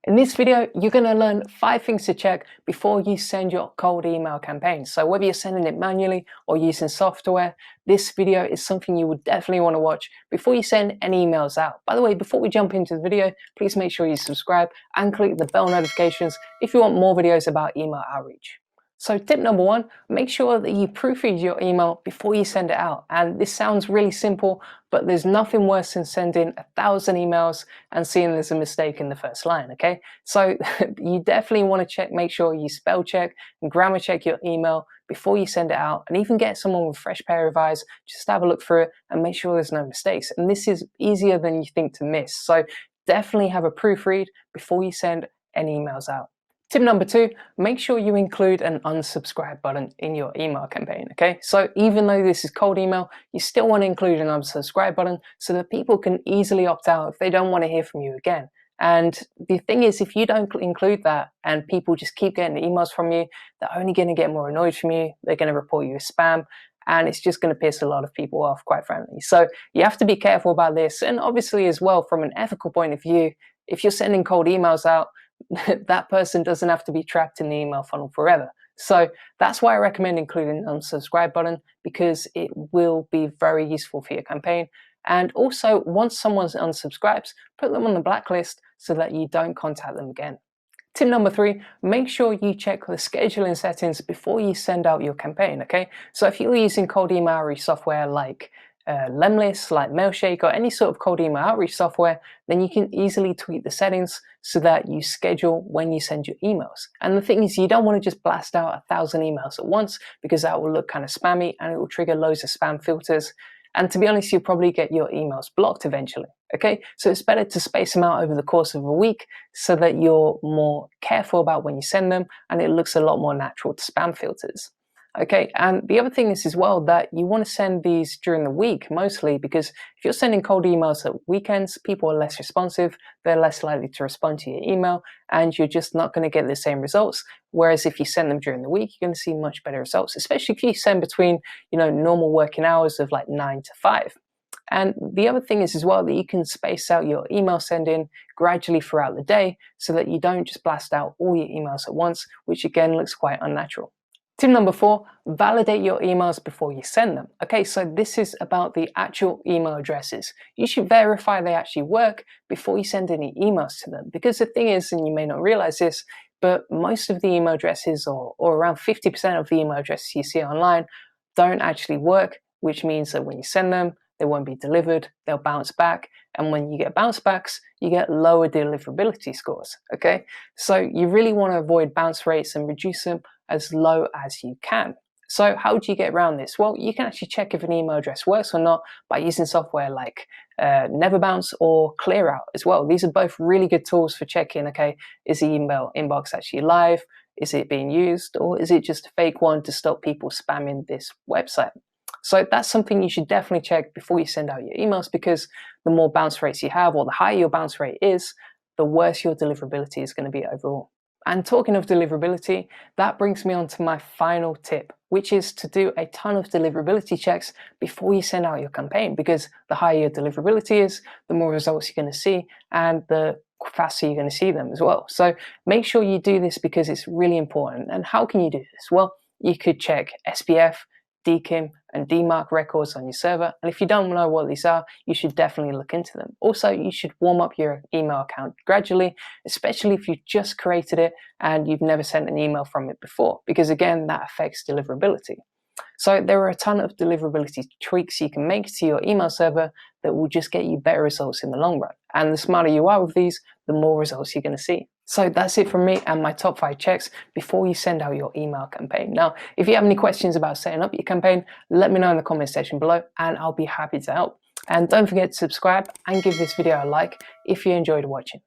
In this video, you're going to learn 5 things to check before you send your cold email campaign. So whether you're sending it manually or using software, this video is something you would definitely want to watch before you send any emails out. By the way, before we jump into the video, please make sure you subscribe and click the bell notifications if you want more videos about email outreach. So tip number 1, make sure that you proofread your email before you send it out. And this sounds really simple, but there's nothing worse than sending 1,000 emails and seeing there's a mistake in the first line, okay? So you definitely want to make sure you spell check and grammar check your email before you send it out, and even get someone with a fresh pair of eyes, just have a look through it and make sure there's no mistakes. And this is easier than you think to miss. So definitely have a proofread before you send any emails out. Tip number 2, make sure you include an unsubscribe button in your email campaign, okay? So even though this is cold email, you still want to include an unsubscribe button so that people can easily opt out if they don't want to hear from you again. And the thing is, if you don't include that and people just keep getting emails from you, they're only going to get more annoyed from you, they're going to report you as spam, and it's just going to piss a lot of people off, quite frankly. So you have to be careful about this. And obviously as well, from an ethical point of view, if you're sending cold emails out, that person doesn't have to be trapped in the email funnel forever. So that's why I recommend including an unsubscribe button, because it will be very useful for your campaign. And also, once someone unsubscribes, put them on the blacklist so that you don't contact them again. Tip number 3, make sure you check the scheduling settings before you send out your campaign, okay? So if you're using cold email outreach software like Lemlist, like Mailshake, or any sort of cold email outreach software, then you can easily tweak the settings so that you schedule when you send your emails. And the thing is, you don't want to just blast out 1,000 emails at once, because that will look kind of spammy and it will trigger loads of spam filters. And to be honest, you'll probably get your emails blocked eventually, okay? So it's better to space them out over the course of a week so that you're more careful about when you send them and it looks a lot more natural to spam filters. Okay, and the other thing is as well that you want to send these during the week mostly, because if you're sending cold emails at weekends, people are less responsive, they're less likely to respond to your email, and you're just not going to get the same results. Whereas if you send them during the week, you're going to see much better results, especially if you send between, normal working hours of like 9 to 5. And the other thing is as well that you can space out your email sending gradually throughout the day so that you don't just blast out all your emails at once, which again looks quite unnatural. Tip number 4, validate your emails before you send them. Okay, so this is about the actual email addresses. You should verify they actually work before you send any emails to them. Because the thing is, and you may not realize this, but most of the email addresses, or around 50% of the email addresses you see online, don't actually work, which means that when you send them, they won't be delivered, they'll bounce back. And when you get bounce backs, you get lower deliverability scores, okay? So you really want to avoid bounce rates and reduce them as low as you can. So how do you get around this? Well, you can actually check if an email address works or not by using software like Neverbounce or ClearOut as well. These are both really good tools for checking, okay, is the email inbox actually live? Is it being used? Or is it just a fake one to stop people spamming this website? So that's something you should definitely check before you send out your emails, because the more bounce rates you have, or the higher your bounce rate is, the worse your deliverability is going to be overall. And talking of deliverability, that brings me on to my final tip, which is to do a ton of deliverability checks before you send out your campaign, because the higher your deliverability is, the more results you're going to see, and the faster you're going to see them as well. So make sure you do this because it's really important. And how can you do this? Well, you could check SPF, DKIM, and DMARC records on your server. And if you don't know what these are, you should definitely look into them. Also, you should warm up your email account gradually, especially if you've just created it and you've never sent an email from it before, because again, that affects deliverability. So there are a ton of deliverability tweaks you can make to your email server that will just get you better results in the long run. And the smarter you are with these, the more results you're going to see. So that's it from me and my top 5 checks before you send out your email campaign. Now, if you have any questions about setting up your campaign, let me know in the comment section below and I'll be happy to help. And don't forget to subscribe and give this video a like if you enjoyed watching.